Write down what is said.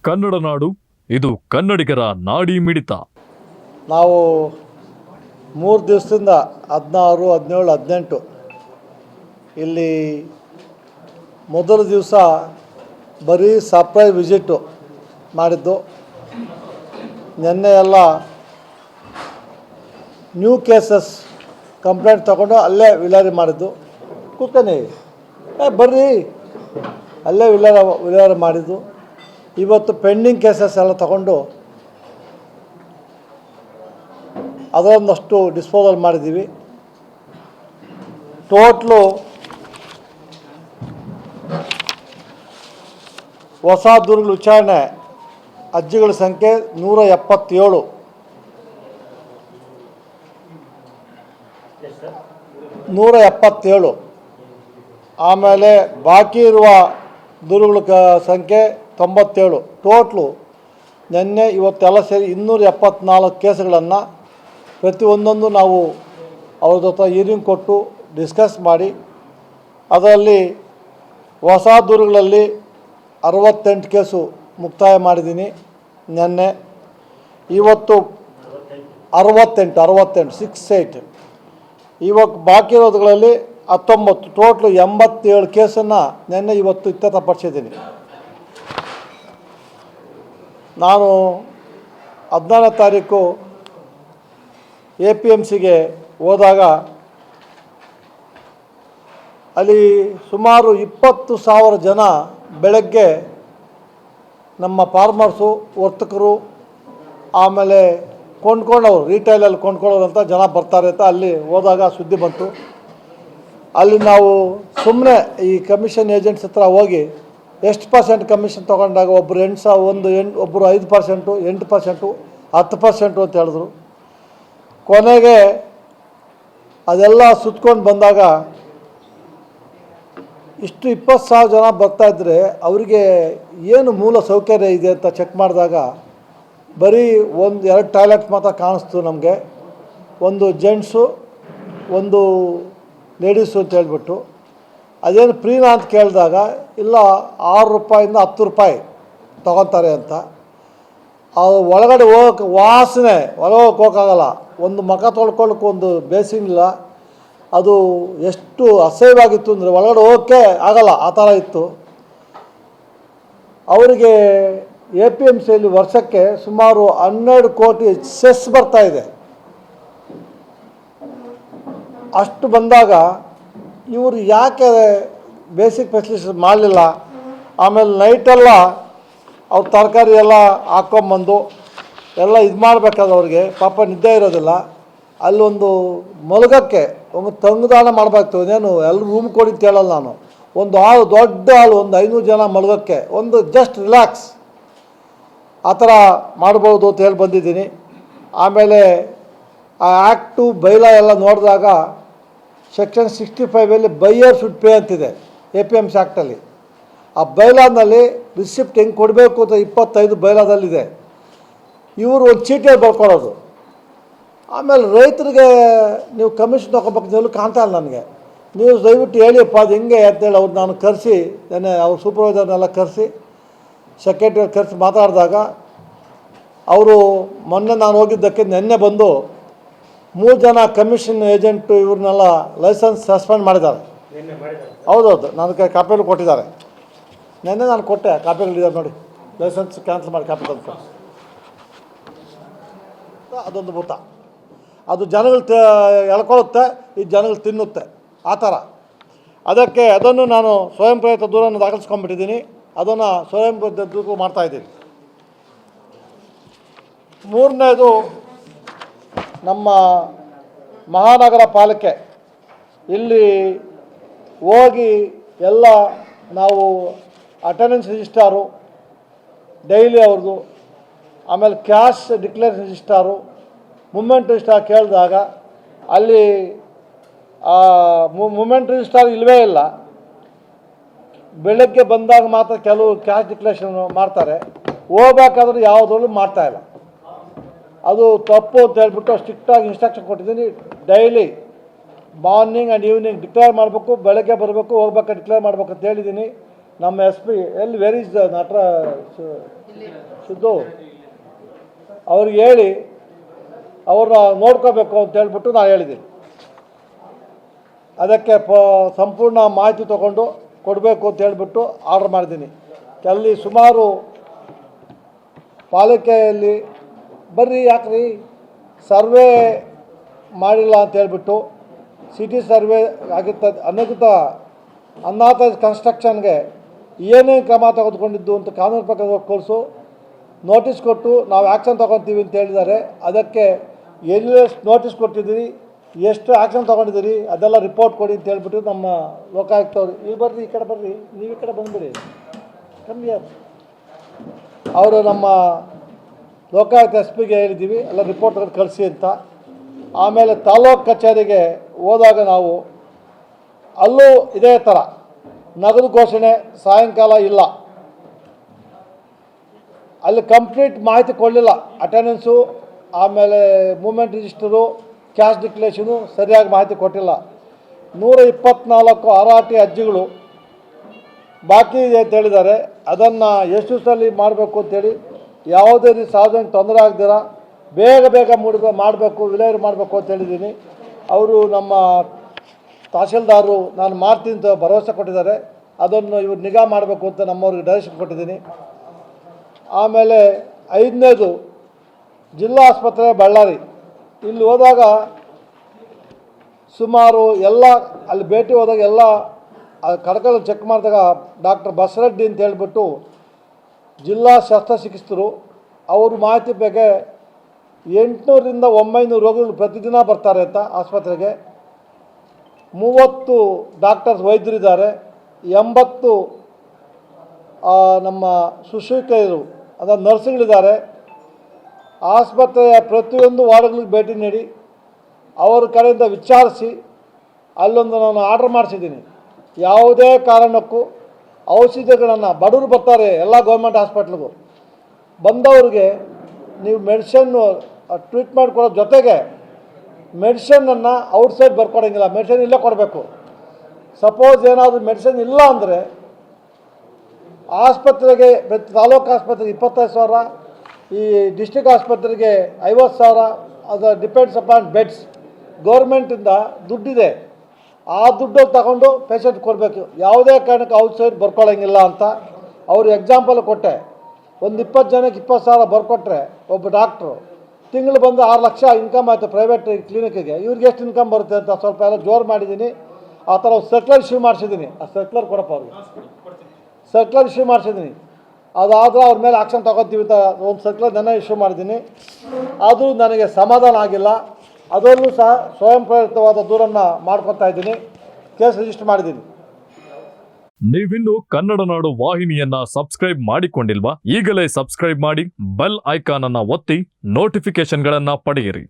ಕನ್ನಡ ನಾಡು, ಇದು ಕನ್ನಡಿಗರ ನಾಡಿ ಮಿಡಿತ. ನಾವು 3 ದಿವಸದಿಂದ 16, 17, 18 ಇಲ್ಲಿ ಮೊದಲ ದಿವಸ ಬರೀ ಸರ್ಪ್ರೈಸ್ ವಿಸಿಟು ಮಾಡಿದ್ದು. ನಿನ್ನೆ ಎಲ್ಲ ನ್ಯೂ ಕೇಸಸ್ ಕಂಪ್ಲೇಂಟ್ ತಗೊಂಡು ಅಲ್ಲೇ ವಿಲೇವಾರಿ ಮಾಡಿದ್ದು. ಕೂತ್ಕೊಳ್ಳಿ, ಬರ್ರಿ, ಅಲ್ಲೇ ವಿಲೇವಾರಿ ಮಾಡಿದ್ದು. ಇವತ್ತು ಪೆಂಡಿಂಗ್ ಕೇಸಸ್ ಎಲ್ಲ ತಗೊಂಡು ಅದರೊಂದಷ್ಟು ಡಿಸ್ಪೋಸಲ್ ಮಾಡಿದ್ದೀವಿ. ಟೋಟ್ಲು ಹೊಸ ದೂರುಗಳ ವಿಚಾರಣೆ ಅರ್ಜಿಗಳ ಸಂಖ್ಯೆ 177. 177. ಆಮೇಲೆ ಬಾಕಿ ಇರುವ ದೂರುಗಳ ಸಂಖ್ಯೆ 97. ಟೋಟ್ಲು ನಿನ್ನೆ ಇವತ್ತೆಲ್ಲ ಸೇರಿ 274 ಕೇಸುಗಳನ್ನು ಪ್ರತಿಯೊಂದೊಂದು ನಾವು ಅವ್ರ ಜೊತೆ ಹಿಯರಿಂಗ್ ಕೊಟ್ಟು ಡಿಸ್ಕಸ್ ಮಾಡಿ ಅದರಲ್ಲಿ ಹೊಸ ದೂರುಗಳಲ್ಲಿ 68 ಕೇಸು ಮುಕ್ತಾಯ ಮಾಡಿದ್ದೀನಿ ನಿನ್ನೆ. ಇವತ್ತು 68 68. ಇವಾಗ ಬಾಕಿ ಇರೋದುಗಳಲ್ಲಿ 19, ಟೋಟ್ಲು 87 ಕೇಸನ್ನು ನಿನ್ನೆ ಇವತ್ತು ಇತ್ಯರ್ಥಪಡಿಸಿದ್ದೀನಿ. ನಾನು 14ನೇ ತಾರೀಕು APMCಗೆ ಹೋದಾಗ ಅಲ್ಲಿ ಸುಮಾರು 20,000 ಜನ ಬೆಳಗ್ಗೆ ನಮ್ಮ ಫಾರ್ಮರ್ಸು, ವರ್ತಕರು, ಆಮೇಲೆ ಕೊಂಡ್ಕೊಂಡವರು, ರಿಟೈಲಲ್ಲಿ ಕೊಂಡ್ಕೊಳ್ಳೋರು ಅಂತ ಜನ ಬರ್ತಾರೆ ಅಂತ ಅಲ್ಲಿ ಹೋದಾಗ ಸುದ್ದಿ ಬಂತು. ಅಲ್ಲಿ ನಾವು ಸುಮ್ಮನೆ ಈ ಕಮಿಷನ್ ಏಜೆಂಟ್ಸ್ ಹತ್ರ ಹೋಗಿ ಎಷ್ಟು % ಕಮಿಷನ್ ತೊಗೊಂಡಾಗ ಒಬ್ಬರು 8,000, ಒಬ್ಬರು 5%, 8%, 10% ಅಂತ ಹೇಳಿದ್ರು. ಕೊನೆಗೆ ಅದೆಲ್ಲ ಸುತ್ಕೊಂಡು ಬಂದಾಗ ಇಷ್ಟು 20,000 ಜನ ಬರ್ತಾಯಿದ್ರೆ ಅವರಿಗೆ ಏನು ಮೂಲ ಸೌಕರ್ಯ ಇದೆ ಅಂತ ಚೆಕ್ ಮಾಡಿದಾಗ ಬರೀ 1-2 ಟಾಯ್ಲೆಟ್ ಮಾತ್ರ ಕಾಣಿಸ್ತು ನಮಗೆ. ಒಂದು ಜೆಂಟ್ಸು, ಒಂದು ಲೇಡೀಸು ಅಂತ ಹೇಳ್ಬಿಟ್ಟು. ಅದೇನು ಫ್ರೀನಾ ಅಂತ ಕೇಳಿದಾಗ ಇಲ್ಲ, 6 ರೂಪಾಯಿಂದ 10 ರೂಪಾಯಿ ತೊಗೊತಾರೆ ಅಂತ. ಅದು ಒಳಗಡೆ ಹೋಗೋಕೆ ವಾಸನೆ, ಒಳಗೋಕೆ ಹೋಗೋಕ್ಕಾಗಲ್ಲ. ಒಂದು ಮುಖ ತೊಳ್ಕೊಳ್ಳೋಕೆ ಒಂದು ಬೇಸಿನ್ ಇಲ್ಲ. ಅದು ಎಷ್ಟು ಅಸಹ್ಯವಾಗಿತ್ತು ಅಂದರೆ ಒಳಗಡೆ ಹೋಗೋಕ್ಕೆ ಆಗಲ್ಲ, ಆ ಥರ ಇತ್ತು. ಅವರಿಗೆ APMCಯಲ್ಲಿ ವರ್ಷಕ್ಕೆ ಸುಮಾರು 12 ಕೋಟಿ ಸೆಸ್ ಬರ್ತಾಯಿದೆ. ಅಷ್ಟು ಬಂದಾಗ ಇವರು ಯಾಕೆ ಬೇಸಿಕ್ ಫೆಸಿಲಿಟೀಸ್ ಮಾಡಲಿಲ್ಲ? ಆಮೇಲೆ ನೈಟೆಲ್ಲ ಅವ್ರು ತರಕಾರಿ ಎಲ್ಲ ಹಾಕ್ಕೊಂಬಂದು ಎಲ್ಲ ಇದು ಮಾಡಬೇಕಾದ್ರೆ ಅವ್ರಿಗೆ ಪಾಪ ನಿದ್ದೆ ಇರೋದಿಲ್ಲ. ಅಲ್ಲೊಂದು ಮಲಗೋಕ್ಕೆ ಒಂದು ತಂಗುದಾಣ ಮಾಡಬೇಕು. ಇನ್ನೇನು ಎಲ್ಲರೂ ರೂಮ್ ಕೊಡಿ ಅಂತ ಹೇಳಲ್ಲ ನಾನು. ಒಂದು ಹಾಲು, ದೊಡ್ಡ ಹಾಲು, ಒಂದು 500 ಜನ ಮಲಗೋಕ್ಕೆ, ಒಂದು ಜಸ್ಟ್ ರಿಲ್ಯಾಕ್ಸ್ ಆ ಥರ ಮಾಡ್ಬೋದು ಅಂತ ಹೇಳಿ ಬಂದಿದ್ದೀನಿ. ಆಮೇಲೆ ಆ ಆ್ಯಕ್ಟು ಬೈಲಾ ಎಲ್ಲ ನೋಡಿದಾಗ ಸೆಕ್ಷನ್ 65 ಬೈಯರ್ ಶುಡ್ ಪೇ ಅಂತಿದೆ APMC ಆ್ಯಕ್ಟಲ್ಲಿ. ಆ ಬೈಲಾದಲ್ಲಿ ರಿಸಿಪ್ಟ್ ಹೆಂಗೆ ಕೊಡಬೇಕು ಅಂತ 25 ಬೈಲಾದಲ್ಲಿದೆ. ಇವರು ಒಂದು ಚೀಟಿಯಲ್ಲಿ ಬರ್ಕೊಡೋದು. ಆಮೇಲೆ ರೈತರಿಗೆ ನೀವು ಕಮಿಷನ್ ತೊಗೊಬೇಕು ಎಲ್ಲೂ ಕಾಣ್ತಾ ಇಲ್ಲ ನನಗೆ. ನೀವು ದಯವಿಟ್ಟು ಹೇಳಿಯಪ್ಪ ಅದು ಹೆಂಗೆ ಅಂತೇಳಿ ಅವ್ರು ನಾನು ಕರೆಸಿ, ನೆನ್ನೆ ಅವ್ರ ಸೂಪರ್ವೈಸರ್ನೆಲ್ಲ ಕರೆಸಿ, ಸೆಕ್ರೆಟರಿ ಕರೆಸಿ ಮಾತಾಡಿದಾಗ ಅವರು ಮೊನ್ನೆ ನಾನು ಹೋಗಿದ್ದಕ್ಕೆ ನೆನ್ನೆ ಬಂದು 3 ಜನ ಕಮಿಷನ್ ಏಜೆಂಟು ಇವ್ರನ್ನೆಲ್ಲ ಲೈಸೆನ್ಸ್ ಸಸ್ಪೆಂಡ್ ಮಾಡಿದ್ದಾರೆ. ಹೌದೌದು, ನನ್ನ ಕಾಪಿಗಳು ಕೊಟ್ಟಿದ್ದಾರೆ. ನೆನ್ನೆ ನಾನು ಕೊಟ್ಟೆ, ಕಾಪಿಗಳಿದ್ದಾರೆ ನೋಡಿ. ಲೈಸೆನ್ಸ್ ಕ್ಯಾನ್ಸಲ್ ಮಾಡಿ ಕಾಪಿ ತಂದು ಅದೊಂದು ಭೂತ. ಅದು ಜನಗಳು ಎಳ್ಕೊಳ್ಳುತ್ತೆ, ಈ ಜನಗಳು ತಿನ್ನುತ್ತೆ, ಆ ಥರ. ಅದನ್ನು ನಾನು ಸ್ವಯಂ ಪ್ರೇರಿತ ದೂರನ್ನು ದಾಖಲಿಸ್ಕೊಂಡ್ಬಿಟ್ಟಿದ್ದೀನಿ. ಅದನ್ನು ಸ್ವಯಂ ಪ್ರೇರಿತ ದೂರ ಮಾಡ್ತಾಯಿದ್ದೀನಿ. 3ನೇದು, ನಮ್ಮ ಮಹಾನಗರ ಪಾಲಿಕೆ ಇಲ್ಲಿ ಹೋಗಿ ಎಲ್ಲ ನಾವು ಅಟೆಂಡೆನ್ಸ್ ರಿಜಿಸ್ಟಾರು ಡೈಲಿ ಅವ್ರದ್ದು, ಆಮೇಲೆ ಕ್ಯಾಶ್ ಡಿಕ್ಲೇರೇಷನ್ ರಿಜಿಸ್ಟಾರು, ಮೂಮೆಂಟ್ ರಿಜಿಸ್ಟಾರ್ ಕೇಳಿದಾಗ ಅಲ್ಲಿ ಮೂಮೆಂಟ್ ರಿಜಿಸ್ಟಾರ್ ಇಲ್ಲವೇ ಇಲ್ಲ. ಬೆಳಗ್ಗೆ ಬಂದಾಗ ಮಾತ್ರ ಕೆಲವು ಕ್ಯಾಶ್ ಡಿಕ್ಲೇರೇಷನ್ ಮಾಡ್ತಾರೆ, ಹೋಗ್ಬೇಕಾದ್ರೂ ಯಾವುದ್ರಲ್ಲೂ ಮಾಡ್ತಾಯಿಲ್ಲ. ಅದು ತಪ್ಪು ಅಂತ ಹೇಳ್ಬಿಟ್ಟು ಸ್ಟ್ರಿಕ್ಟಾಗಿ ಇನ್ಸ್ಟ್ರಕ್ಷನ್ ಕೊಟ್ಟಿದ್ದೀನಿ. Daily morning and evening declare ಮಾಡಬೇಕು, ಬೆಳಗ್ಗೆ ಬರಬೇಕು, ಹೋಗ್ಬೇಕಾದ್ರೆ ಡಿಕ್ಲೇರ್ ಮಾಡಬೇಕು ಅಂತ ಹೇಳಿದ್ದೀನಿ. ನಮ್ಮ ಎಸ್ ಪಿ ಎಲ್ಲಿ ವೆರ್ ಇಸ್ ನಟರ ಸಿದ್ದು ಅವ್ರಿಗೆ ಹೇಳಿ ಅವ್ರನ್ನ ನೋಡ್ಕೋಬೇಕು ಅಂತ ಹೇಳ್ಬಿಟ್ಟು ನಾನು ಹೇಳಿದ್ದೀನಿ. ಅದಕ್ಕೆ ಸಂಪೂರ್ಣ ಮಾಹಿತಿ ತೊಗೊಂಡು ಕೊಡಬೇಕು ಅಂತ ಹೇಳ್ಬಿಟ್ಟು ಆರ್ಡರ್ ಮಾಡಿದ್ದೀನಿ. ಅಲ್ಲಿ ಸುಮಾರು ಪಾಲಿಕೆಯಲ್ಲಿ ಬರ್ರಿ ಯಾಕ್ರಿ ಸರ್ವೆ ಮಾಡಿಲ್ಲ ಅಂತ ಹೇಳ್ಬಿಟ್ಟು ಸಿಟಿ ಸರ್ವೆ ಆಗಿರ್ತದೆ ಅನಾಥ ಕನ್ಸ್ಟ್ರಕ್ಷನ್ಗೆ ಏನೇನು ಕ್ರಮ ತೆಗೆದುಕೊಂಡಿದ್ದು ಅಂತ ಕಾನೂನು ಪ್ರಕಾರ ಕೋರ್ಸು ನೋಟಿಸ್ ಕೊಟ್ಟು ನಾವು ಆ್ಯಕ್ಷನ್ ತೊಗೊತೀವಿ ಅಂತ ಹೇಳಿದ್ದಾರೆ. ಅದಕ್ಕೆ ಎಲ್ಲಿ ನೋಟಿಸ್ ಕೊಟ್ಟಿದ್ದೀರಿ, ಎಷ್ಟು ಆ್ಯಕ್ಷನ್ ತೊಗೊಂಡಿದ್ದೀರಿ ಅದೆಲ್ಲ ರಿಪೋರ್ಟ್ ಕೊಡಿ ಅಂತ ಹೇಳ್ಬಿಟ್ಟು ನಮ್ಮ ಲೋಕಾಯುಕ್ತವ್ರು ಇಲ್ಲಿ ಬರ್ರಿ, ಈ ಕಡೆ ಬರ್ರಿ, ನೀವು ಈ ಕಡೆ ಬಂದ್ಬಿಡಿ ಕಮ್ಮಿ. ಅವರು ನಮ್ಮ ಲೋಕಾಯುಕ್ತ ಎಸ್ ಪಿಗೆ ಹೇಳಿದ್ದೀವಿ ಎಲ್ಲ ರಿಪೋರ್ಟ್ ಕಳಿಸಿ ಅಂತ. ಆಮೇಲೆ ತಾಲೂಕು ಕಚೇರಿಗೆ ಹೋದಾಗ ನಾವು ಅಲ್ಲೂ ಇದೇ ಥರ ನಗದು ಘೋಷಣೆ ಸಾಯಂಕಾಲ ಇಲ್ಲ, ಅಲ್ಲಿ ಕಂಪ್ಲೀಟ್ ಮಾಹಿತಿ ಕೊಡಲಿಲ್ಲ. ಅಟೆಂಡೆನ್ಸು ಆಮೇಲೆ ಮೂಮೆಂಟ್ ರಿಜಿಸ್ಟರು ಕ್ಯಾಶ್ ಡಿಕ್ಲೇಷನು ಸರಿಯಾಗಿ ಮಾಹಿತಿ ಕೊಟ್ಟಿಲ್ಲ. 124 RRT ಅರ್ಜಿಗಳು ಬಾಕಿ ಇದೆ ಅಂತ ಹೇಳಿದ್ದಾರೆ. ಅದನ್ನು ಎಷ್ಟು ದಿವಸದಲ್ಲಿ ಮಾಡಬೇಕು ಅಂತೇಳಿ, ಯಾವುದೇ ರೀತಿ ಸಾರ್ವಜನಿಕ ತೊಂದರೆ ಆಗದಿರ ಬೇಗ ಮಾಡಬೇಕು, ವಿಲೇವಾರಿ ಮಾಡಬೇಕು ಅಂತ ಹೇಳಿದ್ದೀನಿ. ಅವರು ನಮ್ಮ ತಹಶೀಲ್ದಾರರು ನಾನು ಮಾಡ್ತೀನಿ ಅಂತ ಭರವಸೆ ಕೊಟ್ಟಿದ್ದಾರೆ. ಅದನ್ನು ಇವರು ನಿಗಾ ಮಾಡಬೇಕು ಅಂತ ನಮ್ಮವ್ರಿಗೆ ಡೈರೆಕ್ಷನ್ ಕೊಟ್ಟಿದ್ದೀನಿ. ಆಮೇಲೆ 5ನೇದು ಜಿಲ್ಲಾ ಆಸ್ಪತ್ರೆ ಬಳ್ಳಾರಿ, ಇಲ್ಲಿ ಹೋದಾಗ ಸುಮಾರು ಎಲ್ಲ ಅಲ್ಲಿ ಭೇಟಿ ಹೋದಾಗ ಎಲ್ಲ ಕಡಕಲು ಚೆಕ್ ಮಾಡಿದಾಗ ಡಾಕ್ಟರ್ ಬಸರೆಡ್ಡಿ ಅಂತ ಹೇಳ್ಬಿಟ್ಟು ಜಿಲ್ಲಾ ಶಸ್ತ್ರಚಿಕಿತ್ಸಕರು, ಅವರು ಮಾಹಿತಿ ಬಗ್ಗೆ 800ರಿಂದ 900 ರೋಗಿಗಳು ಪ್ರತಿದಿನ ಬರ್ತಾರೆ ಅಂತ ಆಸ್ಪತ್ರೆಗೆ. 30 ಡಾಕ್ಟರ್ಸ್ ವೈದ್ಯರಿದ್ದಾರೆ, 80 ನಮ್ಮ ಶುಶ್ರೂಷಕರು ಅದರ ನರ್ಸ್ಗಳಿದ್ದಾರೆ. ಆಸ್ಪತ್ರೆಯ ಪ್ರತಿಯೊಂದು ವಾರ್ಡ್ಗಳಿಗೆ ಭೇಟಿ ನೀಡಿ ಅವರ ಕಡೆಯಿಂದ ವಿಚಾರಿಸಿ ಅಲ್ಲೊಂದು ನಾನು ಆರ್ಡರ್ ಮಾಡಿಸಿದ್ದೀನಿ. ಯಾವುದೇ ಕಾರಣಕ್ಕೂ ಔಷಧಿಗಳನ್ನು ಬಡವರು ಬರ್ತಾರೆ ಎಲ್ಲ ಗೌರ್ಮೆಂಟ್ ಹಾಸ್ಪಿಟ್ಲಿಗೂ, ಬಂದವ್ರಿಗೆ ನೀವು ಮೆಡಿಸನ್ನು ಟ್ರೀಟ್ಮೆಂಟ್ ಕೊಡೋ ಜೊತೆಗೆ ಮೆಡಿಸನನ್ನು ಔಟ್ಸೈಡ್ ಬರ್ಕೊಡೋಂಗಿಲ್ಲ, ಮೆಡಿಸನ್ ಇಲ್ಲೇ ಕೊಡಬೇಕು. ಸಪೋಸ್ ಏನಾದರೂ ಮೆಡಿಸನ್ ಇಲ್ಲ ಅಂದರೆ ಆಸ್ಪತ್ರೆಗೆ ತಾಲೂಕು ಆಸ್ಪತ್ರೆಗೆ 25,000, ಈ ಡಿಸ್ಟ್ರಿಕ್ಟ್ ಆಸ್ಪತ್ರೆಗೆ 50,000, ಅದು ಡಿಪೆಂಡ್ಸ್ ಅಪಾನ್ ಬೆಡ್ಸ್. ಗೌರ್ಮೆಂಟಿಂದ ದುಡ್ಡಿದೆ, ಆ ದುಡ್ಡು ತಗೊಂಡು ಪೇಷಂಟ್ ಕೊಡಬೇಕು. ಯಾವುದೇ ಕಾರಣಕ್ಕೆ ಔಟ್ಸೈಡ್ ಬರ್ಕೊಳ್ಳೋಂಗಿಲ್ಲ ಅಂತ ಅವರು ಎಕ್ಸಾಂಪಲ್ ಕೊಟ್ಟೆ. ಒಂದು 20 ಜನಕ್ಕೆ 20,000 ಬರ್ಕೊಟ್ರೆ ಒಬ್ಬ ಡಾಕ್ಟ್ರು ತಿಂಗಳು ಬಂದು 6 ಲಕ್ಷ ಇನ್ಕಮ್ ಆಯಿತು ಪ್ರೈವೇಟ್ ಕ್ಲಿನಿಕ್ಕಿಗೆ. ಇವ್ರಿಗೆ ಎಷ್ಟು ಇನ್ಕಮ್ ಬರುತ್ತೆ ಅಂತ ಸ್ವಲ್ಪ ಎಲ್ಲ ಜೋರು ಮಾಡಿದ್ದೀನಿ. ಆ ಥರ ಸರ್ಕ್ಯುಲರ್ ಇಶ್ಯೂ ಮಾಡಿಸಿದ್ದೀನಿ. ಆ ಸರ್ಕ್ಯುಲರ್ ಕೊಡಪ್ಪ ಅವ್ರಿಗೆ, ಸರ್ಕ್ಯುಲರ್ ಇಶ್ಯೂ ಮಾಡಿಸಿದ್ದೀನಿ. ಅದಾದರೆ ಅವ್ರ ಮೇಲೆ ಆಕ್ಷನ್ ತಗೋತೀವಿ ಅಂತ ಒಂದು ಸರ್ಕ್ಯುಲರ್ ನನ್ನ ಇಶ್ಯೂ ಮಾಡಿದ್ದೀನಿ. ಅದು ನನಗೆ ಸಮಾಧಾನ ಆಗಿಲ್ಲ. ಅದರಲ್ಲೂ ಸಹ ಸ್ವಯಂ ಪ್ರೇರಿತವಾದ ದೂರನ್ನು ಮಾಡ್ಕೊತಾ ಇದ್ದೀನಿ, ಕೇಸ್ ರಿಜಿಸ್ಟರ್ ಮಾಡಿದ್ದೀನಿ. ನೀವಿನ್ನು ಕನ್ನಡ ನಾಡು ವಾಹಿನಿಯನ್ನ ಸಬ್ಸ್ಕ್ರೈಬ್ ಮಾಡಿಕೊಂಡಿಲ್ವಾ? ಈಗಲೇ ಸಬ್ಸ್ಕ್ರೈಬ್ ಮಾಡಿ, ಬೆಲ್ ಐಕಾನ್ ಅನ್ನ ಒತ್ತಿ ನೋಟಿಫಿಕೇಶನ್ಗಳನ್ನ ಪಡೆಯಿರಿ.